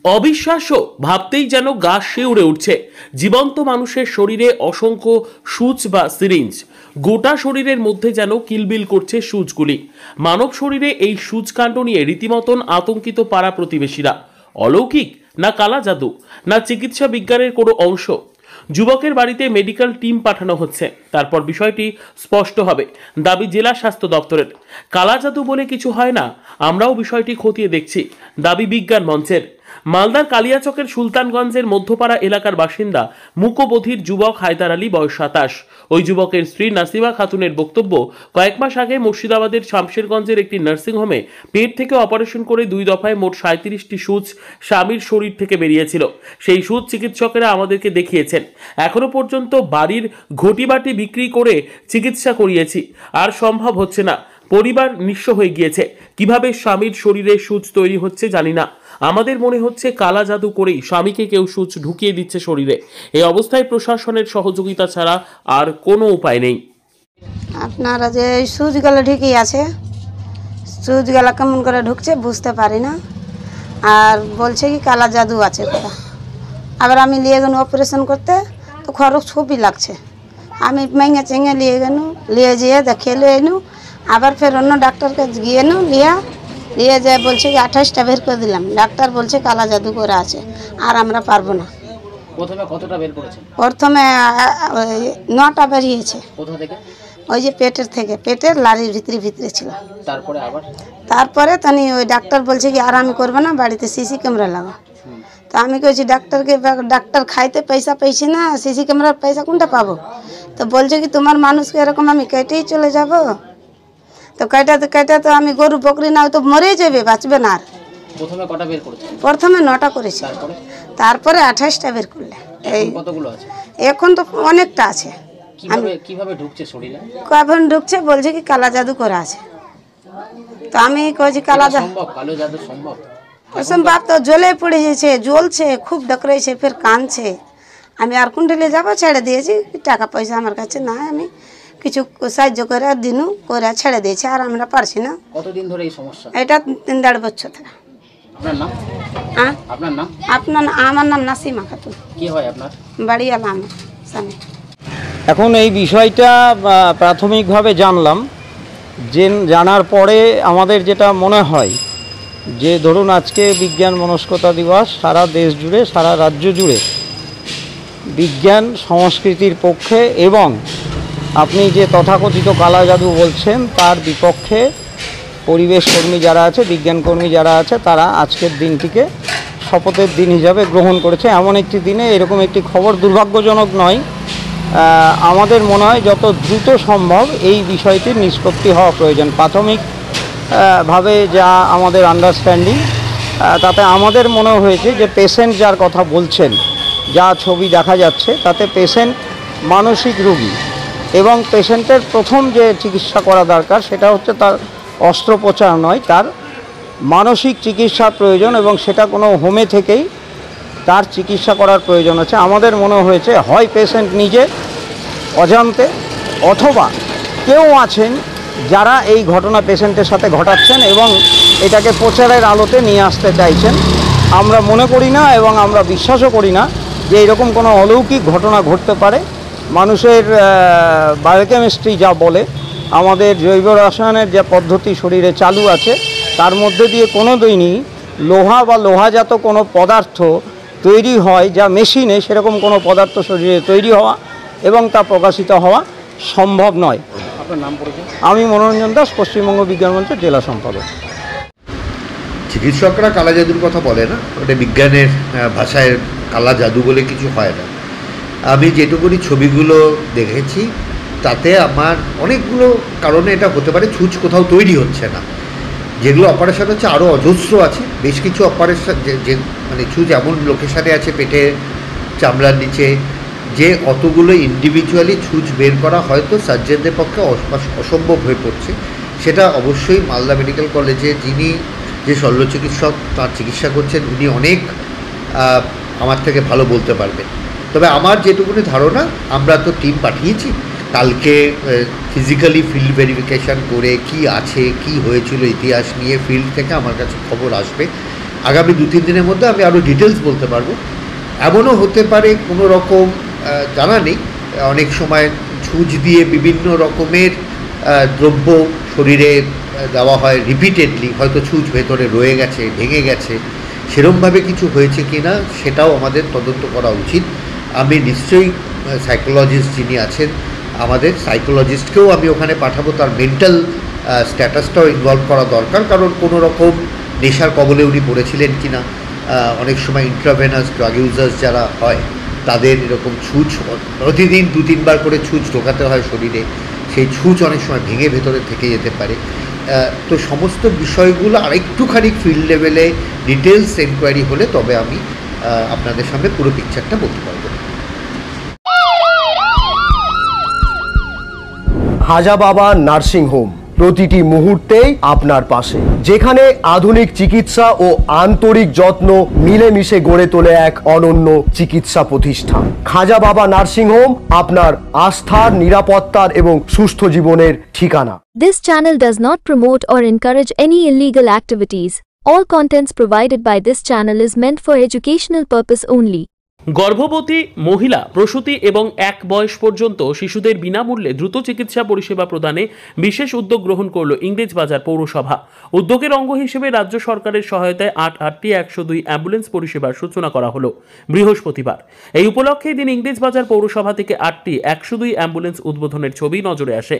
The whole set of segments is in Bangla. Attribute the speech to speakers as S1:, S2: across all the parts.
S1: অবিশ্বাস্য, ভাবতেই যেন গা শিউরে উঠছে। জীবন্ত মানুষের শরীরে অসংখ্য সূচ বা সিরিঞ্জ, গোটা শরীরের মধ্যে যেন কিলবিল করছে সূচগুলি। মানব শরীরে এই সূচকাণ্ড নিয়ে রীতিমতন আতঙ্কিত পাড়া প্রতিবেশীরা। অলৌকিক না কালা জাদু, না চিকিৎসা বিজ্ঞানের কোনো অংশ? যুবকের বাড়িতে মেডিকেল টিম পাঠানো হচ্ছে, তারপর বিষয়টি স্পষ্ট হবে, দাবি জেলা স্বাস্থ্য দপ্তরের। কালা জাদু বলে কিছু হয় না, আমরাও বিষয়টি খতিয়ে দেখছি, দাবি বিজ্ঞান মঞ্চের। মালদার কালিয়াচকের সুলতানগঞ্জের মধ্যপাড়া এলাকার বাসিন্দা মূকবধির যুবক হায়দার আলী, বয়স 27। ওই যুবকের স্ত্রী নাসিমা খাতুনের বক্তব্য, কয়েক মাস আগে মুর্শিদাবাদের শামশেরগঞ্জের একটি নার্সিংহোমে পেট থেকে অপারেশন করে 2 দফায় মোট 37টি সূচ স্বামীর শরীর থেকে বেরিয়েছিল। সেই সূচ চিকিৎসকেরা আমাদেরকে দেখিয়েছেন। এখনো পর্যন্ত বাড়ির ঘটিবাটি বিক্রি করে চিকিৎসা করিয়েছি, আর সম্ভব হচ্ছে না। পরিবার নিঃস্ব হয়ে গিয়েছে। কিভাবে স্বামীর শরীরে সূচ তৈরি হচ্ছে জানি না। আমাদের মনে হচ্ছে কালা জাদু করেই স্বামীকে কেউ সূচ ঢুকিয়ে দিচ্ছে শরীরে। এই অবস্থায় প্রশাসনের সহযোগিতা ছাড়া আর কোনো উপায় নেই।
S2: আপনারা যে সুচগুলো ঢুকিয়ে আছে, সুচগুলো কেমন করে ঢুকছে বুঝতে পারি না, আর বলছে কি কালা জাদু আছে কথা। আবার আমি নিয়ে গেল অপারেশন করতে, তো খরচ খুবই লাগছে। আমি মেঙে চেঙে নিয়ে যেয়ে দেখিয়ে এলু, আবার ফের অন্য ডাক্তারকে গিয়ে নিয়ে যায়, বলছে কি 28টা বের করে দিলাম। ডাক্তার বলছে কালা জাদু করে আছে, আর আমরা পারবো না।
S3: প্রথমে কতটা বের করেছেন?
S2: প্রথমে 9টা বেরিয়েছে।
S3: কোথা থেকে?
S2: ওই যে পেটের থেকে, পেটের লারির ভিতরে ছিল। তারপরে তানি ওই ডাক্তার বলছে কি আর আমি করবো না, বাড়িতে সিসি ক্যামেরা লাগা। তো আমি কইছি ডাক্তারকে, ডাক্তার খাইতে পয়সা পেয়েছি না, সিসি ক্যামেরার পয়সা কোনটা পাবো? তো বলছে কি তোমার মানুষকে এরকম আমি কেটেই চলে যাব। তো কেটে তো আমি গরু বকরি না, তো মরেই যাবে, বাঁচবে না। আর
S3: প্রথমে কটা বের করেছে?
S2: প্রথমে 9টা করেছি, তারপরে 28টা বের করলে। এই
S3: কতগুলো আছে
S2: এখন? তো অনেকটা আছে।
S3: কিভাবে ঢুকছে শরীরে?
S2: কখন ঢুকছে বলছে কি কালা জাদু করা আছে। তো আমি কইছি কালো
S3: জাদু সম্ভব?
S2: বাপ তো জ্বলে পড়ে গেছে, জ্বলছে, খুব ডকরেছে, ফের কাঁদছে। আমি আর কুণ্ডলে যাবো, ছেড়ে দিয়েছি। টাকা পয়সা আমার কাছে না, আমি কিছু সাহায্য করে দিনু করে ছেড়ে দিয়েছি, আর আমরা পারছি না।
S3: কতদিন ধরে এই সমস্যা?
S2: এটা 3-4 বছর থেকে।
S3: আপনার নাম? আপনার নাম?
S2: আমার নাম নাসিমা খাতুন।
S3: কি হয় আপনার?
S2: বাড়ি এলাম আমার স্বামী।
S4: এখন এই বিষয়টা প্রাথমিকভাবে জানলাম, জানার পরে আমাদের যেটা মনে হয় যে ধরুন আজকে বিজ্ঞান মনস্কতা দিবস, সারা দেশ জুড়ে, সারা রাজ্য জুড়ে বিজ্ঞান সংস্কৃতির পক্ষে এবং আপনি যে তথাকথিত কালা জাদু বলছেন তার বিপক্ষে পরিবেশ কর্মী যারা আছে, বিজ্ঞান কর্মী যারা আছে, তারা আজকের দিনটিকে শপথের দিন হিসাবে গ্রহণ করেছে। এমন একটি দিনে এরকম একটি খবর দুর্ভাগ্যজনক নয়। আমাদের মনে হয় যত দ্রুত সম্ভব এই বিষয়টির নিষ্পত্তি হওয়া প্রয়োজন। প্রাথমিকভাবে যা আমাদের আন্ডারস্ট্যান্ডিং, তাতে আমাদের মনে হয়েছে যে পেশেন্ট যার কথা বলছেন, যা ছবি দেখা যাচ্ছে, তাতে পেশেন্ট মানসিক রোগী এবং পেশেন্টের প্রথম যে চিকিৎসা করা দরকার সেটা হচ্ছে তার অস্ত্রোপচার নয়, তার মানসিক চিকিৎসার প্রয়োজন, এবং সেটা কোনো হোমে থেকেই তার চিকিৎসা করার প্রয়োজন আছে। আমাদের মনে হয়েছে হয় পেশেন্ট নিজে অজান্তে, অথবা কেউ আছেন যারা এই ঘটনা পেশেন্টের সাথে ঘটাচ্ছেন এবং এটাকে প্রচারের আলোতে নিয়ে আসতে চাইছেন। আমরা মনে করি না এবং আমরা বিশ্বাসও করি না যে এরকম কোনো অলৌকিক ঘটনা ঘটতে পারে। মানুষের বায়োকেমিস্ট্রি যা বলে, আমাদের জৈব রসায়নের যে পদ্ধতি শরীরে চালু আছে, তার মধ্যে দিয়ে কোনো দিনই লোহা বা লোহাজাত কোনো পদার্থ তৈরি হয় যা মেশিনে, সেরকম কোনো পদার্থ শরীরে তৈরি হওয়া এবং তা প্রকাশিত হওয়া সম্ভব নয়।
S3: আপনার নাম পরিচয়?
S4: আমি মনোরঞ্জন দাস, পশ্চিমবঙ্গ বিজ্ঞান মঞ্চের জেলা সম্পাদক।
S5: চিকিৎসকরা কালা জাদুর কথা বলে না, ওটা বিজ্ঞানের ভাষায় কালা জাদু বলে কিছু হয় না। আমি যেটুকুনি ছবিগুলো দেখেছি তাতে আমার অনেকগুলো কারণে এটা হতে পারে। ছুঁচ কোথাও তৈরি হচ্ছে না, যেগুলো অপারেশন হচ্ছে আরও অজস্র আছে। বেশ কিছু অপারেশন যে মানে ছুঁচ এমন লোকেশানে আছে পেটে, চামড়ার নিচে, যে অতগুলো ইন্ডিভিজুয়ালি ছুঁচ বের করা হয়তো সার্জনদের পক্ষে অসম্ভব হয়ে পড়ছে। সেটা অবশ্যই মালদা মেডিকেল কলেজে যিনি যে শল্য চিকিৎসক তার চিকিৎসা করছেন, উনি অনেক আমার থেকে ভালো বলতে পারবেন। তবে আমার যেটুকুনি ধারণা, আমরা তো টিম পাঠিয়েছি, কালকে ফিজিক্যালি ফিল্ড ভেরিফিকেশান করে কি আছে, কি হয়েছিল ইতিহাস নিয়ে ফিল্ড থেকে আমার কাছে খবর আসবে। আগামী 2-3 দিনের মধ্যে আমি আরও ডিটেলস বলতে পারবো। এমনও হতে পারে কোনো রকম জানা নেই, অনেক সময় ছুঁচ দিয়ে বিভিন্ন রকমের দ্রব্য শরীরে দেওয়া হয় রিপিটেডলি, হয়তো ছুঁচ ভেতরে রয়ে গেছে, ভেঙে গেছে, সেরমভাবে কিছু হয়েছে কি না সেটাও আমাদের তদন্ত করা উচিত। আমি নিশ্চয়ই সাইকোলজিস্ট যিনি আছেন আমাদের সাইকোলজিস্টকেও আমি ওখানে পাঠাবো, তার মেন্টাল স্ট্যাটাসটাও ইনভলভ করা দরকার, কারণ কোনো রকম নেশার কবলে উনি পড়েছিলেন কি না। অনেক সময় ইন্ট্রাভেনাস ড্রাগ ইউজার্স যারা হয় তাদের এরকম ছুঁচ প্রতিদিন 2-3 বার করে ছুঁচ ঢোকাতে হয় শরীরে, সেই ছুঁচ অনেক সময় ভেঙে ভেতরে থেকে যেতে পারে। তো সমস্ত বিষয়গুলো আরেকটুখানি ফিল্ড লেভেলে ডিটেলস এনকোয়ারি হলে তবে আমি আপনাদের সামনে পুরো পিকচারটা বলতে পারবো।
S6: হাজা বাবা নার্সিং হোম প্রতিটি মুহূর্তেই আপনার পাশে, যেখানে আধুনিক চিকিৎসা ও আন্তরিক যত্ন মিলেমিশে গড়ে তোলে এক অনন্য চিকিৎসা প্রতিষ্ঠান। খাজা বাবা নার্সিং হোম আপনার আস্থার, নিরাপত্তার এবং সুস্থ জীবনের ঠিকানা।
S7: This channel does not promote or encourage any illegal activities. All contents provided by this channel is meant for educational purpose only.
S1: গর্ভবতী মহিলা, প্রসূতি এবং 1 বয়স পর্যন্ত শিশুদের বিনামূল্যে দ্রুত চিকিৎসা পরিষেবা প্রদানে বিশেষ উদ্যোগ গ্রহণ করল ইংরেজবাজার পৌরসভা। উদ্যোগের অঙ্গ হিসেবে রাজ্য সরকারের সহায়তায় 8টি 102 অ্যাম্বুলেন্স পরিষেবার সূচনা করা হলো বৃহস্পতিবার। এই উপলক্ষে দিন ইংরেজবাজার পৌরসভা থেকে 8টি 102 অ্যাম্বুলেন্স উদ্বোধনের ছবি নজরে আসে।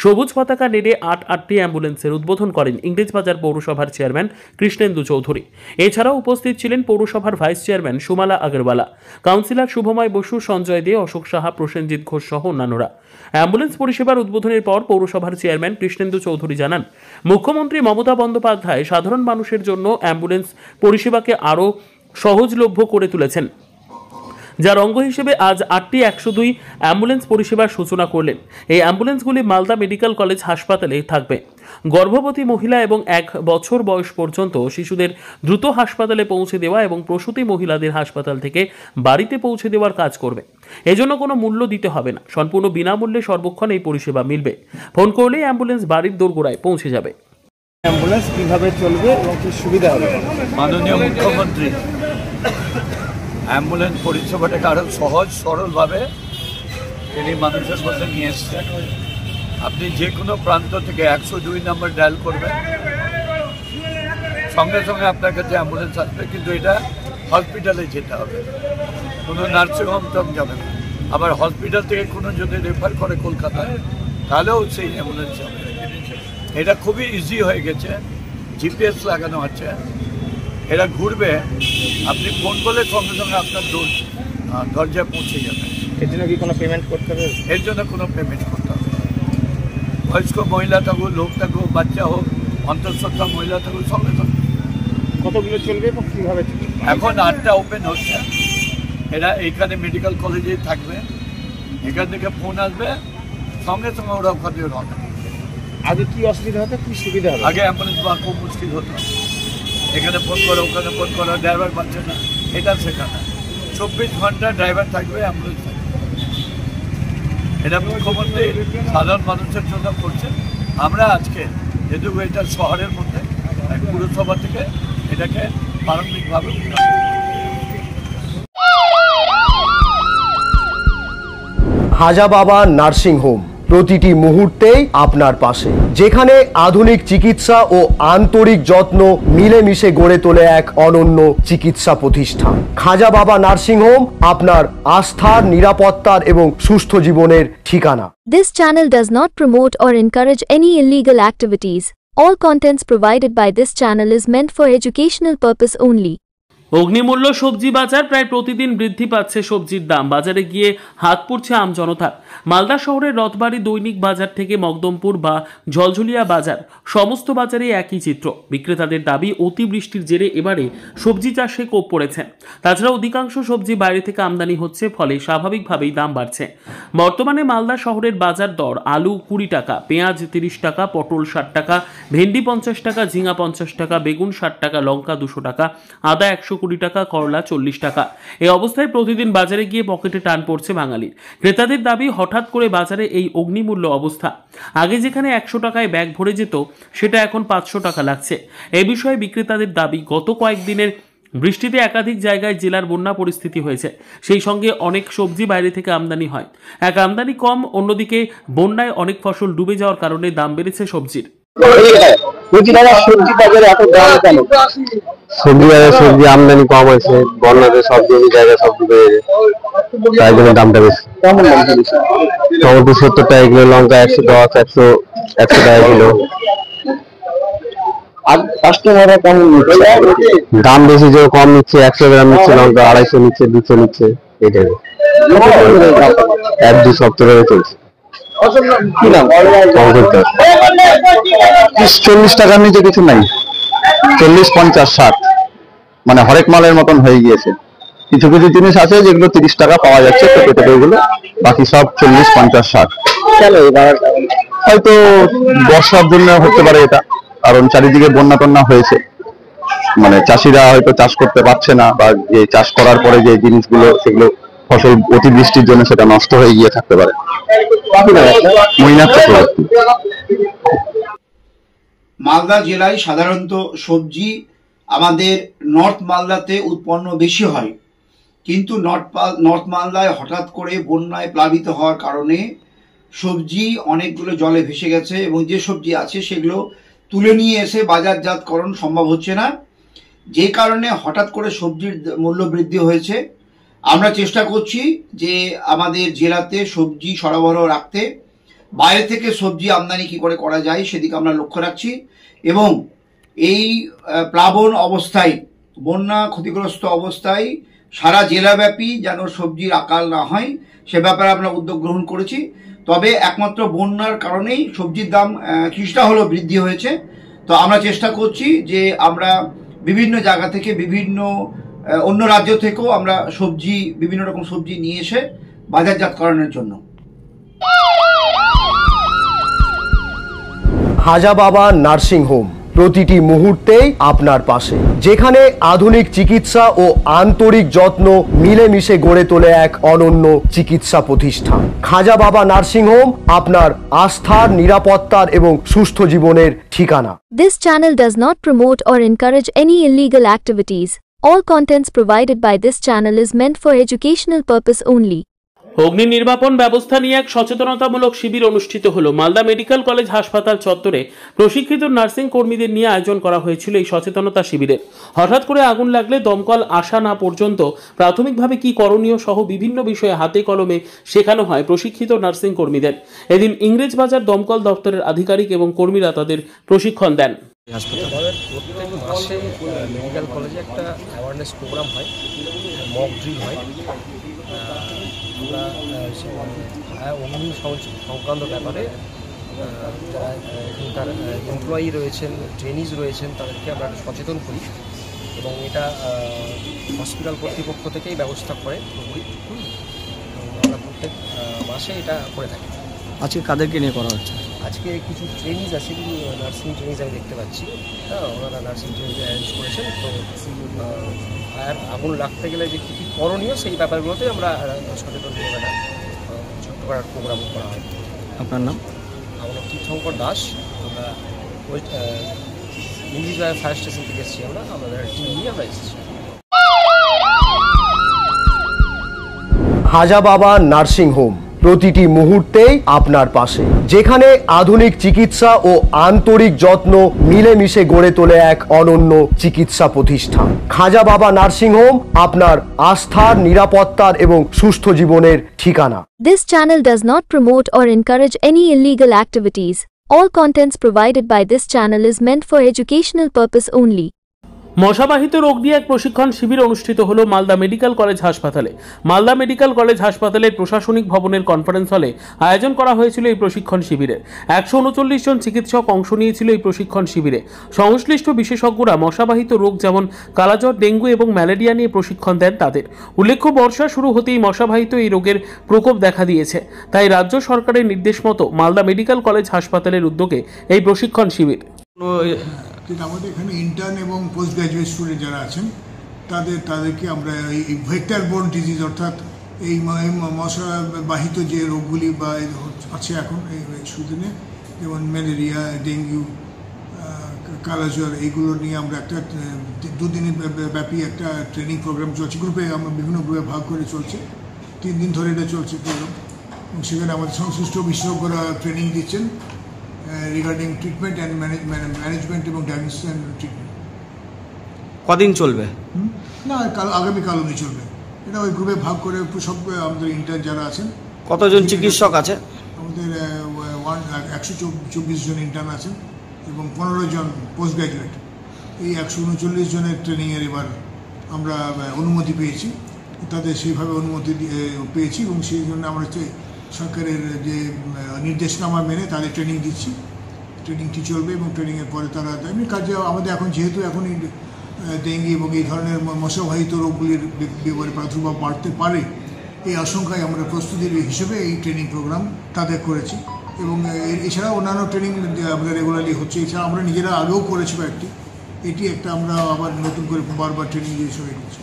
S1: সবুজ পতাকা নেড়ে 8টি অ্যাম্বুলেন্সের উদ্বোধন করেন ইংরেজবাজার পৌরসভার চেয়ারম্যান কৃষ্ণেন্দু চৌধুরী। এছাড়াও উপস্থিত ছিলেন পৌরসভার vice chairman Sumala Agarwala, councillor Shubhamoy Basu, Sanjay দে, অশোক সাহা, প্রসেনজিৎ ঘোষ সহ অন্যান্যরা। অ্যাম্বুলেন্স পরিষেবার উদ্বোধনের পর পৌরসভার চেয়ারম্যান কৃষ্ণেন্দু চৌধুরী জানান, মুখ্যমন্ত্রী মমতা বন্দ্যোপাধ্যায় সাধারণ মানুষের জন্য অ্যাম্বুলেন্স পরিষেবাকে আরও সহজলভ্য করে তুলেছেন, যার অঙ্গ হিসেবে আজ 8টি 102 অ্যাম্বুলেন্স পরিষেবার সূচনা করলেন। এই অ্যাম্বুলেন্সগুলি মালদা মেডিকেল কলেজ হাসপাতালে থাকবে। গর্ভবতী মহিলা এবং 1 বছর বয়স পর্যন্ত শিশুদের দ্রুত হাসপাতালে পৌঁছে দেওয়া এবং প্রসূতি মহিলাদের হাসপাতাল থেকে বাড়িতে পৌঁছে দেওয়ার কাজ করবে। এজন্য কোনো মূল্য দিতে হবে না, সম্পূর্ণ বিনামূল্যে সর্বক্ষণ এই পরিষেবা মিলবে। ফোন করলেই অ্যাম্বুলেন্স বাড়ির দোরগোড়ায় পৌঁছে যাবে।
S8: অ্যাম্বুলেন্স কিভাবে চলবে এবং কি সুবিধা হবে?
S9: মাননীয় মুখ্যমন্ত্রী অ্যাম্বুলেন্স পরিষেবাটাকে আরও সহজ সরলভাবে তিনি মানুষের মধ্যে নিয়ে এসছেন। আপনি যে কোনো প্রান্ত থেকে 102 নম্বর ডায়াল করবেন, সঙ্গে সঙ্গে আপনার কাছে অ্যাম্বুলেন্স আসবে। কিন্তু এটা হসপিটালে যেতে হবে, কোনো নার্সিংহোম টম যাবে না। আবার হসপিটাল থেকে কোনো যদি রেফার করে কলকাতায়, তাহলেও সেই অ্যাম্বুলেন্স যাবে। এটা খুবই ইজি হয়ে গেছে, জিপিএস লাগানো আছে, এরা ঘুরবে, আপনি ফোন করলে সঙ্গে সঙ্গে আপনার দরজায় পৌঁছে যাবে।
S8: এর জন্য কি কোনো পেমেন্ট করতে হবে?
S9: এর জন্য কোনো পেমেন্ট করতে হবে। বয়স্ক মহিলা থাকুক, লোক থাকুক, বাচ্চা হোক, অন্তঃসত্ত্বা মহিলা থাকুক, সঙ্গে সঙ্গে।
S8: কতগুলো চলবে এবং কীভাবে চলবে?
S9: এখন 8টা ওপেন হচ্ছে, এরা এইখানে মেডিকেল কলেজেই থাকবে, এখান থেকে ফোন আসবে, সঙ্গে সঙ্গে ওরা ওখানে রওনা।
S8: আগে কি অসুবিধা হতো, কি সুবিধা হবে?
S9: আগে অ্যাম্বুলেন্স পাওয়া খুব মুশকিল হতো, এখানে ফোন করো, ওখানে ফোন করো, ড্রাইভার পাচ্ছে না, এটা সেটা না। 24 ঘন্টা ড্রাইভার থাকবে, অ্যাম্বুলেন্স থাকবে। এটা মুখ্যমন্ত্রী সাধারণ মানুষের জন্য করছেন। আমরা আজকে যেহেতু এটা শহরের মধ্যে, পুরসভা থেকে এটাকে প্রারম্ভিকভাবে
S6: হাজা বাবা নার্সিং হোম প্রতিটি মুহূর্তেই আপনার পাশে, যেখানে আধুনিক চিকিৎসা ও আন্তরিক যত্ন মিলেমিশে গড়ে তোলে এক অনন্য চিকিৎসা প্রতিষ্ঠান। খাজা বাবা নার্সিং হোম আপনার আস্থার, নিরাপত্তার এবং সুস্থ জীবনের ঠিকানা।
S7: This channel does not promote or encourage any illegal activities. All contents provided by this channel is meant for educational purpose only.
S1: অগ্নিমূল্য সবজি বাজার, প্রায় প্রতিদিন বৃদ্ধি পাচ্ছে সবজির দাম। বাজারে গিয়ে হাত পুড়ছে আমজনতার। মালদা শহরের রথবাড়ি দৈনিক বাজার থেকে মকদমপুর বা ঝলঝুলিয়া বাজার, সমস্ত বাজারে একই চিত্র। বিক্রেতাদের দাবি, অতিবৃষ্টির জেরে এবারে সবজি চাষে কোপ পড়েছে। তাছাড়া অধিকাংশ সবজি বাইরে থেকে আমদানি হচ্ছে, ফলে স্বাভাবিকভাবেই দাম বাড়ছে। বর্তমানে মালদা শহরের বাজার দর: আলু 20 টাকা, পেঁয়াজ 30 টাকা, পটল 60 টাকা, ভেন্ডি 50 টাকা, ঝিঙা 50 টাকা, বেগুন 60 টাকা, লঙ্কা 200 টাকা, আদা 100 120 টাকা, করলা 40 টাকা। এই অবস্থায় প্রতিদিন বাজারে গিয়ে পকেটে টান পড়ছে বাঙালির। ক্রেতাদের দাবি, হঠাৎ করে বাজারে এই অগ্নিমূল্য অবস্থা। আগে যেখানে 100 টাকায় ব্যাগ ভরে যেত, সেটা এখন 500 টাকা লাগছে। এই বিষয়ে বিক্রেতাদের দাবি, গত কয়েকদিনের বৃষ্টিতে একাধিক জায়গায় জেলার বন্যা পরিস্থিতি হয়েছে। সেই সঙ্গে অনেক সবজি বাইরে থেকে আমদানি হয়। এক, আমদানি কম, অন্যদিকে বন্যায় অনেক ফসল ডুবে যাওয়ার কারণে দাম বেড়েছে সবজির।
S10: সবজি বাজারে সবজি আমদানি কম হয়েছে, বন্যাতে সব জমি জায়গা সব ডুবে গেছে, তাই জন্য দামটা বেশি। টমেটো 70 টাকা কিলো, লঙ্কা 110, 100 টাকা কিলো। দাম বেশি, যে কম নিচ্ছে, 100 গ্রাম নিচ্ছে লঙ্কা 250 নিচ্ছে, 200 নিচ্ছে, এটাই 1-2 সপ্তাহ ধরে চলছে। 40 টাকার নিচে কিছু নাই, 40, 50, 60 মানে হরেক মালের মতন হয়ে গিয়েছে। কিছু কিছু জিনিস আছে যেগুলো 30 টাকা পাওয়া যাচ্ছে, ওইগুলো, বাকি সব 40, 50, 60। হয়তো বর্ষার জন্য হতে পারে এটা, কারণ চারিদিকে বন্যা টন্যা হয়েছে, মানে চাষিরা হয়তো চাষ করতে পারছে না, বা যে চাষ করার পরে যে জিনিসগুলো, সেগুলো ফসল অতিবৃষ্টির জন্য সেটা নষ্ট হয়ে গিয়ে থাকতে পারে।
S11: মালদা জেলায় সাধারণত সবজি আমাদের নর্থ মালদাতে উৎপন্ন বেশি হয়, কিন্তু নর্থ মালদায় হঠাৎ করে বন্যায় প্লাবিত হওয়ার কারণে সবজি অনেকগুলো জলে ভেসে গেছে, এবং যে সবজি আছে সেগুলো তুলে নিয়ে এসে বাজারজাতকরণ সম্ভব হচ্ছে না, যে কারণে হঠাৎ করে সবজির মূল্য বৃদ্ধি হয়েছে। আমরা চেষ্টা করছি যে আমাদের জেলাতে সবজি সরবরাহ রাখতে, বাইরে থেকে সবজি আমদানি কি করে করা যায় সেদিকে আমরা লক্ষ্য রাখছি, এবং এই প্লাবন অবস্থায়, বন্যা ক্ষতিগ্রস্ত অবস্থায় সারা জেলাব্যাপী যেন সবজির আকাল না হয় সে ব্যাপারে আমরা উদ্যোগ গ্রহণ করেছি। তবে একমাত্র বন্যার কারণেই সবজির দাম কিছুটা হলেও বৃদ্ধি হয়েছে। তো আমরা চেষ্টা করছি যে আমরা বিভিন্ন জায়গা থেকে, বিভিন্ন অন্য রাজ্য থেকেও আমরা সবজি, বিভিন্ন রকম সবজি নিয়ে এসে বাজারজাতকরণের জন্য।
S6: হাজা বাবা নার্সিং হোম প্রতিটি মুহূর্তেই আপনার পাশে, যেখানে আধুনিক চিকিৎসা ও আন্তরিক যত্ন মিলেমিশে গড়ে তোলে এক অনন্য চিকিৎসা প্রতিষ্ঠান। খাজা বাবা নার্সিং হোম আপনার আস্থার, নিরাপত্তার এবং সুস্থ জীবনের ঠিকানা।
S7: This channel does not promote or encourage any illegal activities. All contents provided by this channel is meant for educational purpose only.
S1: অগ্নি নির্বাপন ব্যবস্থা নিয়ে এক সচেতনতামূলক শিবির অনুষ্ঠিত হলো। মালদা মেডিকেল কলেজ হাসপাতাল চত্বরে প্রশিক্ষিত নার্সিং কর্মীদের নিয়ে আয়োজন করা হয়েছিল এই সচেতনতা শিবিরে। হঠাৎ করে আগুন লাগলে দমকল আসা না পর্যন্ত প্রাথমিকভাবে কি করণীয় সহ বিভিন্ন বিষয়ে হাতে কলমে শেখানো হয় প্রশিক্ষিত নার্সিং কর্মীদের। এদিন ইংরেজবাজার দমকল দপ্তরের আধিকারিক এবং কর্মীরা তাদের প্রশিক্ষণ দেন।
S12: আমাদের প্রত্যেক মাসে মেডিকেল কলেজে একটা অ্যাওয়ারনেস প্রোগ্রাম হয়, মক ড্রিল হয়। আমরা অগ্নি সংক্রান্ত ব্যাপারে যারা এখানকার এমপ্লয়ি রয়েছেন, ট্রেনিজ রয়েছেন, তাদেরকে আমরা সচেতন করি, এবং এটা হসপিটাল কর্তৃপক্ষ থেকেই ব্যবস্থা করে পুরোপুরি। আমরা প্রত্যেক মাসে এটা করে থাকি।
S4: আজকে কাদেরকে নিয়ে করা হচ্ছে?
S12: আজকে কিছু ট্রেনিজ আছে, কিছু নার্সিং ট্রেনিজ আমি দেখতে পাচ্ছি। হ্যাঁ, ওনারা নার্সিং ট্রেনিজ অ্যারেঞ্জ করেছেন। তো ফায়ার আগুন লাগতে গেলে যে কী কী করণীয় সেই ব্যাপারগুলোতে আমরা সচেতন করে একটা ছোট্ট করার প্রোগ্রাম করা হয়।
S4: আপনার নাম?
S12: আমার নাম তীর্থঙ্কর দাস। আমরা ইংরেজবাজার ফায়ার স্টেশন থেকে এসেছি, আমাদের টিম নিয়ে আমরা এসেছি।
S6: হাজা বাবা নার্সিং হোম প্রতিটি মুহূর্তেই আপনার পাশে, যেখানে আধুনিক চিকিৎসা ও আন্তরিক যত্ন মিলেমিশে গড়ে তোলে এক অনন্য চিকিৎসা প্রতিষ্ঠান। খাজা বাবা নার্সিং হোম আপনার আস্থার, নিরাপত্তার এবং সুস্থ জীবনের ঠিকানা।
S7: This channel does not promote or encourage any illegal activities. All contents provided by this channel is meant for educational purpose only.
S1: মশাবাহিত রোগ নিয়ে এক প্রশিক্ষণ শিবির অনুষ্ঠিত হলো মালদা মেডিকেল কলেজ হাসপাতালে। মালদা মেডিকেল কলেজ হাসপাতালের প্রশাসনিক ভবনের কনফারেন্স হলে আয়োজন করা হয়েছিল এই প্রশিক্ষণ শিবিরের। 139 জন চিকিৎসক অংশ নিয়েছিল এই প্রশিক্ষণ শিবিরে। সংশ্লিষ্ট বিশেষজ্ঞরা মশাবাহিত রোগ যেমন কালাজ্বর, ডেঙ্গু এবং ম্যালেরিয়া নিয়ে প্রশিক্ষণ দেন তাদের। উল্লেখ্য, বর্ষা শুরু হতেই মশাবাহিত এই রোগের প্রকোপ দেখা দিয়েছে, তাই রাজ্য সরকারের নির্দেশ মতো মালদা মেডিকেল কলেজ হাসপাতালের উদ্যোগে এই প্রশিক্ষণ শিবির।
S13: আমাদের এখানে ইন্টার্ন এবং পোস্ট গ্রাজুয়েট স্টুডেন্ট যারা আছেন তাদেরকে আমরা এই ভেক্টর বোর্ন ডিজিজ অর্থাৎ এই মশাবাহিত যে রোগগুলি বা আছে এখন এই সুদিনে, যেমন ম্যালেরিয়া, ডেঙ্গু, কালাজ্বর, এইগুলো নিয়ে আমরা একটা 2 দিনের ব্যাপী একটা ট্রেনিং প্রোগ্রাম চলছে। গ্রুপে আমরা বিভিন্ন গ্রুপে ভাগ করে চলছে, 3 দিন ধরে এটা চলছে প্রোগ্রাম। এবং সেখানে আমাদের সংশ্লিষ্ট বিশেষজ্ঞরা ট্রেনিং দিচ্ছেন রিগার্ডিং ট্রিটমেন্ট অ্যান্ড ম্যানেজমেন্ট এবং ডায়াগনোসিস অ্যান্ড ট্রিটমেন্ট।
S14: কদিন চলবে?
S13: না, আগামীকাল উনি চলবে। এটা ওই গ্রুপে ভাগ করে সব আমাদের ইন্টার্ন যারা আছেন।
S14: কতজন চিকিৎসক আছে?
S13: আমাদের 124 জন ইন্টার্ন আছেন এবং 15 জন পোস্ট গ্র্যাজুয়েট। এই 139 জনের ট্রেনিংয়ের এবার আমরা অনুমতি পেয়েছি, তাদের সেইভাবে অনুমতি পেয়েছি এবং সেই জন্য আমরা সরকারের যে নির্দেশনামা মেনে তাদের ট্রেনিং দিচ্ছি। ট্রেনিংটি চলবে এবং ট্রেনিংয়ের পরে তারা এমনি কাজে আমাদের এখন যেহেতু এখন ডেঙ্গি এবং এই ধরনের মশাবাহিত রোগগুলির প্রাদুর্ভাব বাড়তে পারে, এই আশঙ্কায় আমরা প্রস্তুতির হিসেবে এই ট্রেনিং প্রোগ্রাম তাদের করেছি। এবং এছাড়া অন্যান্য ট্রেনিং আমরা রেগুলারলি হচ্ছে। এছাড়া আমরা নিজেরা আগেও করেছি একটি, এটি একটা আমরা আবার নতুন করে বারবার ট্রেনিং দিয়ে সবাই করছি।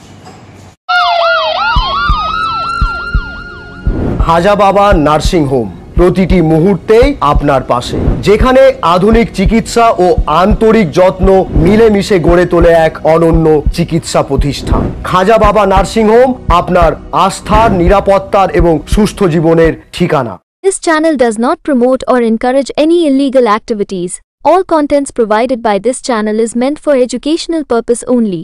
S6: হাজা বাবা নার্সিং হোম প্রতিটি মুহূর্তেই আপনার পাশে, যেখানে আধুনিক চিকিৎসা ও আন্তরিক যত্ন মিলেমিশে গড়ে তোলে এক অনন্য চিকিৎসা প্রতিষ্ঠান। খাজা বাবা নার্সিং হোম আপনার আস্থার, নিরাপত্তার এবং সুস্থ জীবনের ঠিকানা।
S7: This channel does not promote or encourage any illegal activities. All contents provided by this channel is meant for educational purpose only.